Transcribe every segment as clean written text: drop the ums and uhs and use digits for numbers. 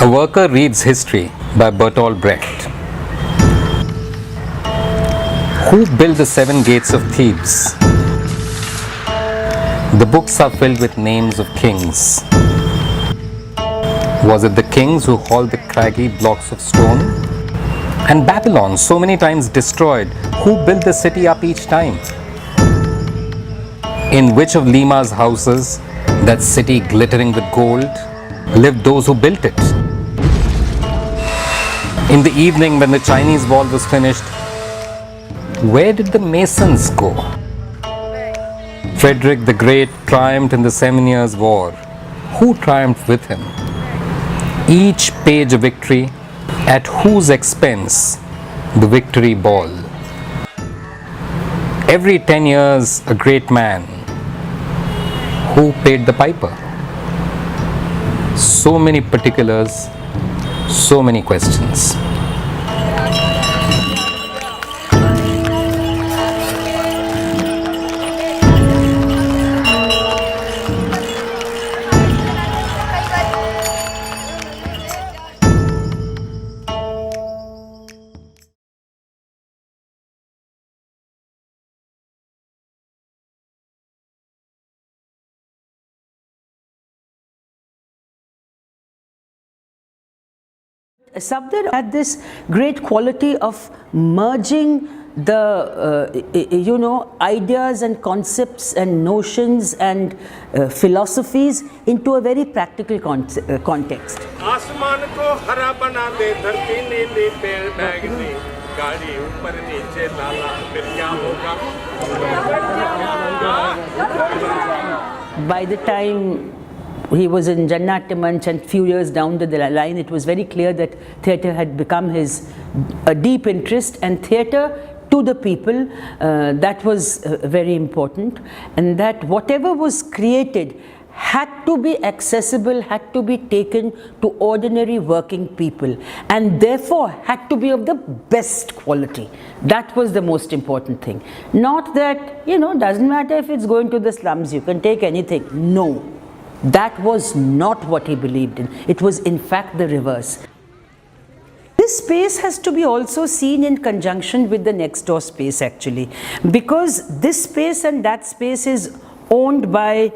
A Worker Reads History by Bertolt Brecht. Who built the 7 gates of Thebes? The books are filled with names of kings. Was it the kings who hauled the craggy blocks of stone? And Babylon, so many times destroyed, who built the city up each time? In which of Lima's houses, that city glittering with gold, lived those who built it? In the evening when the Chinese wall was finished, where did the masons go? Frederick the Great triumphed in the 7 Years' War. Who triumphed with him? Each page a victory, at whose expense? The victory ball. Every 10 years a great man. Who paid the piper? So many particulars, so many questions. Safdar had this great quality of merging the ideas and concepts and notions and philosophies into a very practical context. आसमान को हरा बना दे धरती नीली पेड़ बैगनी गाड़ी ऊपर नीचे लाला फिर क्या होगा. By the time he was in Jana Natya Manch and few years down the line, it was very clear that theatre had become his deep interest, and theatre to the people, that was very important, and that whatever was created had to be accessible, had to be taken to ordinary working people, and therefore had to be of the best quality. That was the most important thing. Not that, doesn't matter if it's going to the slums, you can take anything. No. That was not what he believed in. It was in fact the reverse. This space has to be also seen in conjunction with the next door space actually, because this space and that space is owned by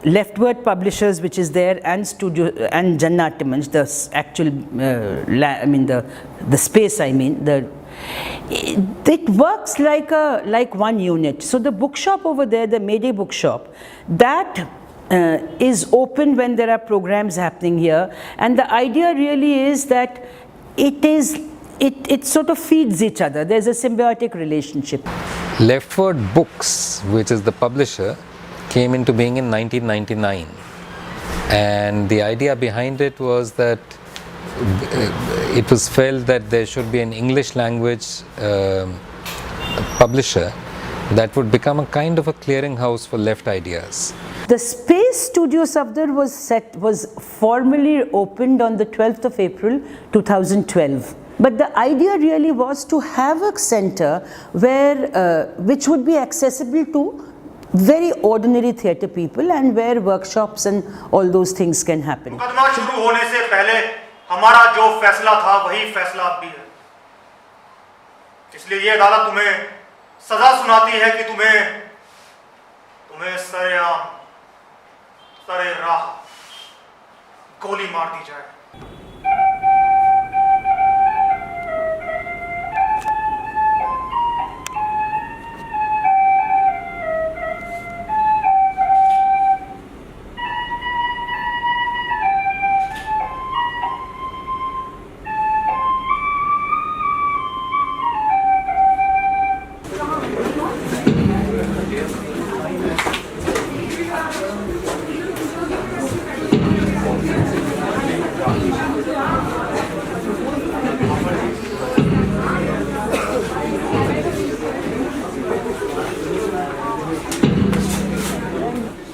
Leftward Publishers, which is there, and Studio and Jana Natya Manch, the actual the space, it works like one unit. So the bookshop over there, the MayDay bookshop, that is open when there are programs happening here, and the idea really is that it sort of feeds each other. There's a symbiotic relationship. Leftward Books, which is the publisher, came into being in 1999, and the idea behind it was that it was felt that there should be an English language publisher that would become a kind of a clearinghouse for left ideas. The Space Studio Safdar was formally opened on the 12th of April 2012. But the idea really was to have a center where, which would be accessible to very ordinary theatre people, and where workshops and all those things can happen. मुकदमा शुरू होने से पहले हमारा जो फैसला था वही फैसला अब भी है. इसलिए ये अदालत तुम्हें सजा सुनाती है कि तुम्हें सरे राह गोली मार दी जाए.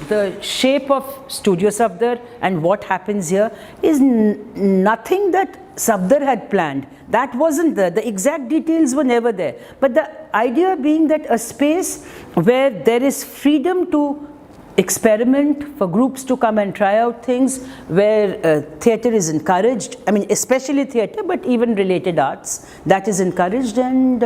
The shape of Studio Safdar and what happens here is nothing that Safdar had planned. That wasn't there. The exact details were never there. But the idea being that a space where there is freedom to experiment for groups to come and try out things, where theatre is encouraged. I mean, especially theatre, but even related arts, that is encouraged, and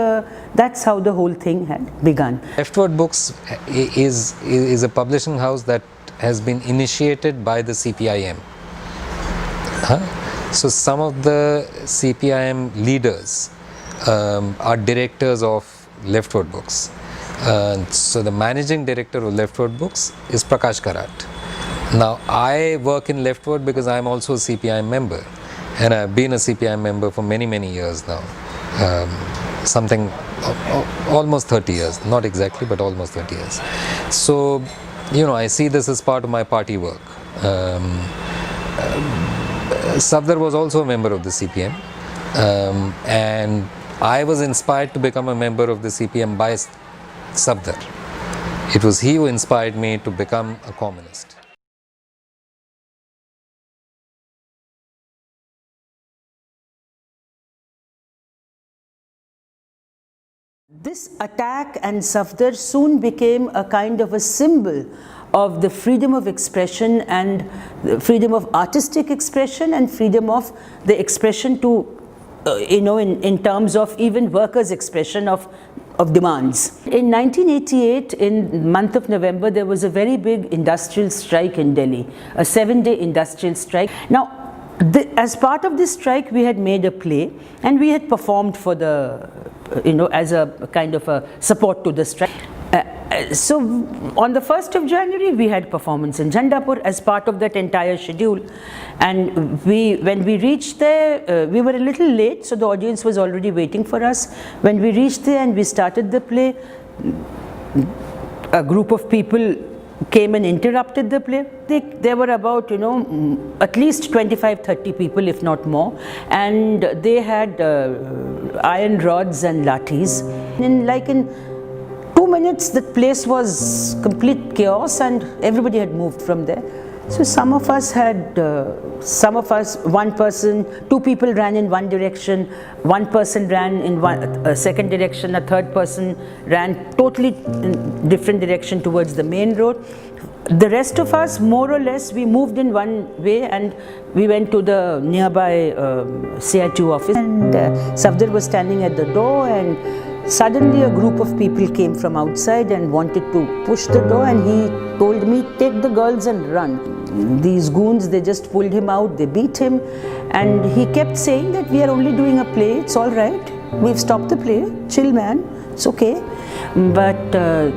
that's how the whole thing had begun. Leftward Books is a publishing house that has been initiated by the CPIM. So some of the CPIM leaders are directors of Leftward Books. So the managing director of Leftward Books is Prakash Karat. Now I work in Leftward because I am also a CPIM member, and I have been a CPIM member for many years now. Something almost 30 years, not exactly, but almost 30 years. So, you know, I see this as part of my party work. Safdar was also a member of the CPM, and I was inspired to become a member of the CPM by Safdar. It was he who inspired me to become a communist. This attack and Safdar soon became a kind of a symbol of the freedom of expression and the freedom of artistic expression and freedom of the expression to, in terms of even workers' expression of demands. In 1988, in the month of November, there was a very big industrial strike in Delhi, a 7-day industrial strike. Now, as part of this strike, we had made a play, and we had performed for the, as a kind of a support to the strike. So on the 1st of January, we had performance in Jandapur as part of that entire schedule. And when we reached there, we were a little late, so the audience was already waiting for us. When we reached there and we started the play, a group of people came and interrupted the play. There were about, at least 25-30 people, if not more, and they had iron rods and lathis. In 2 minutes, the place was complete chaos, and everybody had moved from there. So some of us, one person, 2 people ran in one direction, 1 person ran in a second direction, a third person ran totally in different direction towards the main road. The rest of us, more or less, we moved in one way, and we went to the nearby CITU office, and Safdar was standing at the door, and suddenly a group of people came from outside and wanted to push the door, and he told me, "Take the girls and run." These goons, they just pulled him out, they beat him, and he kept saying that we are only doing a play, it's all right, we've stopped the play, chill man, it's okay. But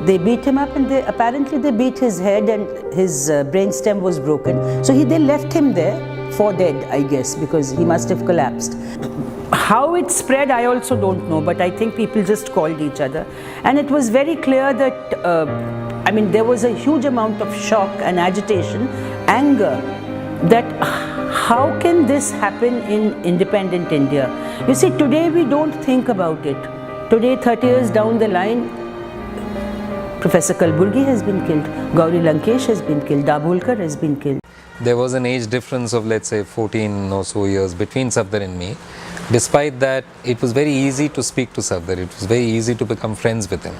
they beat him up, and apparently they beat his head, and his brainstem was broken. So they left him there for dead, I guess, because he must have collapsed. How it spread, I also don't know, but I think people just called each other. And it was very clear that, there was a huge amount of shock and agitation, anger, that how can this happen in independent India? You see, today we don't think about it. Today, 30 years down the line, Professor Kalburgi has been killed, Gauri Lankesh has been killed, Dabholkar has been killed. There was an age difference of, let's say, 14 or so years between Safdar and me. Despite that, it was very easy to speak to Safdar. It was very easy to become friends with him,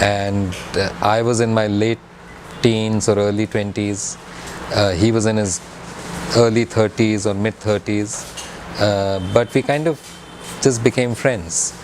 and I was in my late teens or early 20s. He was in his early 30s or mid 30s, but we kind of just became friends.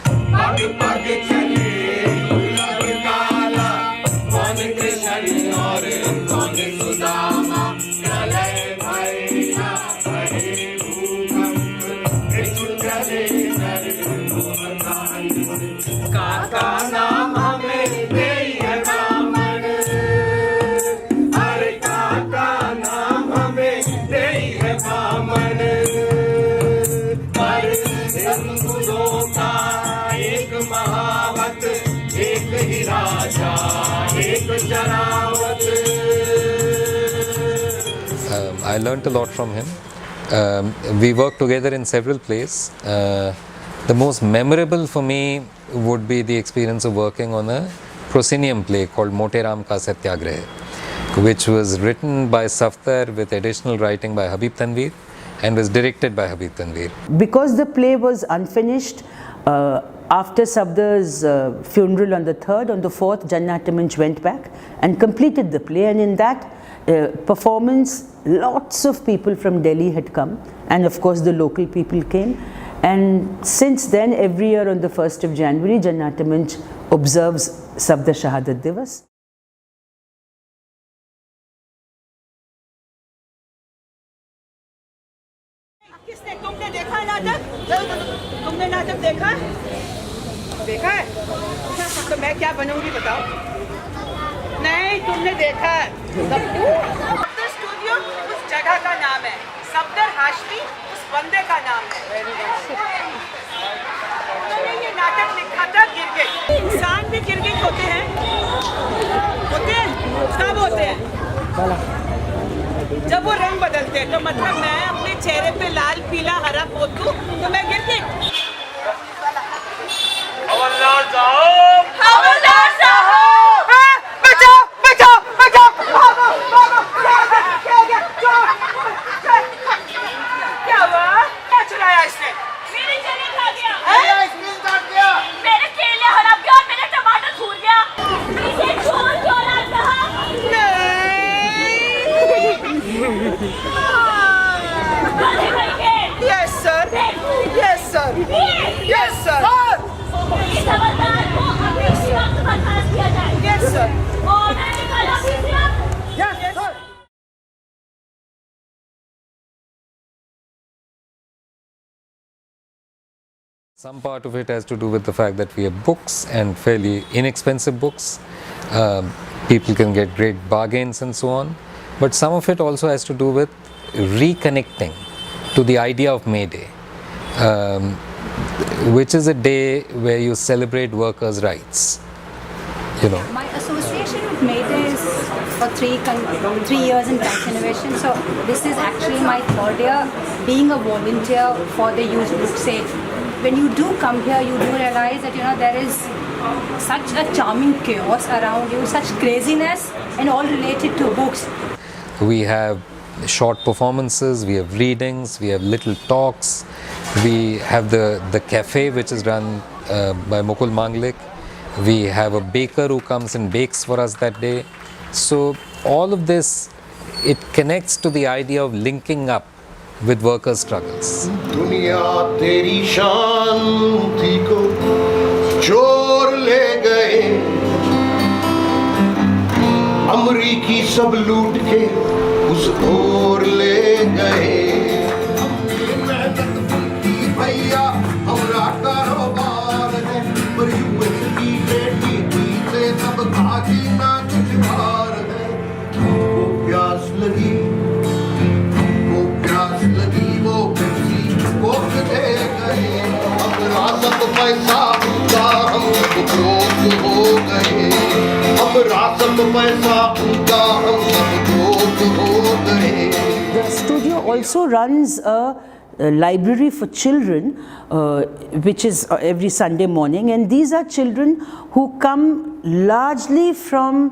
I learnt a lot from him. We worked together in several plays. The most memorable for me would be the experience of working on a proscenium play called Mote Ram Ka Satyagrah, which was written by Safdar with additional writing by Habib Tanveer and was directed by Habib Tanveer. Because the play was unfinished, after Safdar's funeral on the 3rd, on the 4th, Jana Natya Manch went back and completed the play, and in that performance, lots of people from Delhi had come, and of course the local people came. And since then, every year on the 1st of January, Jana Natya Manch observes Safdar Shahadat Divas. तुमने देखा नाटक? तुमने नाटक देखा? देखा है? तो मैं क्या बनूंगी बताओ? नहीं, तुमने देखा है। सफदर स्टूडियो उस जगह का नाम है। सफदर हाशमी उस बंदे का नाम है। उन्होंने ये नाटक लिखा था गिरगिट। इंसान भी गिरगिट होते हैं? होते हैं? कब होते हैं? जब वो रंग बदलते हैं, तो मतलब मैं अपने चेहरे पे लाल पीला हरा पोतूं तो मैं गिरगिट। हवलदार साहब, हवलदार साहब, बचाओ बचाओ बचाओ, भागो भागो, क्या हो गया? क्या हुआ? क्या चुराया इसने? मेरी चने खा गया, मेरी आइसक्रीम काट गया, मेरे केले हड़प गया और मेरे टमाटर छूट गया। इसे चोर चोरा कहा। Yes sir, yes sir, yes sir, इस हवलदार को अभी इसी वक्त बर्खास्त किया जाए। Yes sir, ऑर्डर निकालो कीजिए। Yes sir. Some part of it has to do with the fact that we have books, and fairly inexpensive books. People can get great bargains and so on. But some of it also has to do with reconnecting to the idea of MayDay, which is a day where you celebrate workers' rights. You know. My association with MayDay is for 3 years in continuation. So this is actually my 3rd year being a volunteer for the youth book sale. When you do come here, you do realize that there is such a charming chaos around you, such craziness, and all related to books. We have short performances, we have readings, we have little talks, we have the cafe which is run by Mukul Manglik, we have a baker who comes and bakes for us that day. So all of this, it connects to the idea of linking up with workers' struggles. दुनिया तेरी शांति को चोर ले गए, अमरीकी सब लूट के उस ओर ले गए। भैया हमारा कारोबार है, पर यूएस की बेटी से सब जीना दुश्वार है। वो प्यास लगी वो किसी को दे गए, हमारा सब पैसा उनका हम सब दोस्त हो गए, हमारा सब पैसा उनका हम सब दोस्त हो गए। The studio also runs a library for children, which is every Sunday morning, and these are children who come largely from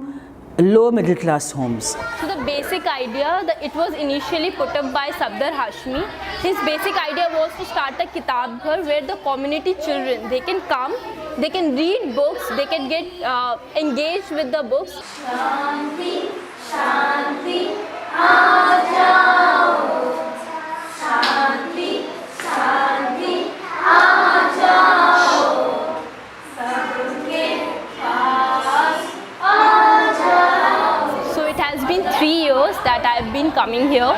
lower middle class homes. So the basic idea, it was initially put up by Safdar Hashmi. His basic idea was to start a kitab ghar where the community children, they can come, they can read books, they can get engaged with the books. Shanti, Shanti, aajao. Shanti, Shanti, aajao. Sabke paas aajao. So it has been 3 years that I have been coming here.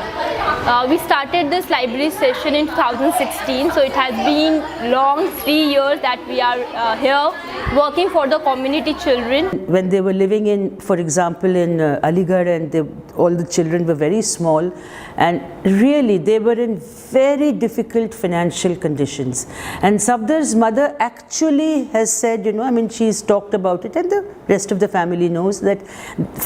We started this library session in 2016, so it has been long 3 years that we are here working for the community children. When they were living in, for example, in Aligarh, and all the children were very small, and really they were in very difficult financial conditions. And Safdar's mother actually has said, she's talked about it, and the rest of the family knows that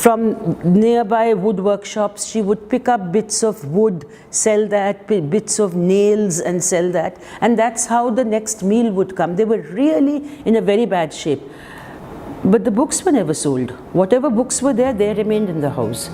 from nearby wood workshops, she would pick up bits of wood, sell that, bits of nails and sell that, and that's how the next meal would come. They were really in a very bad shape. But the books were never sold. Whatever books were there, they remained in the house.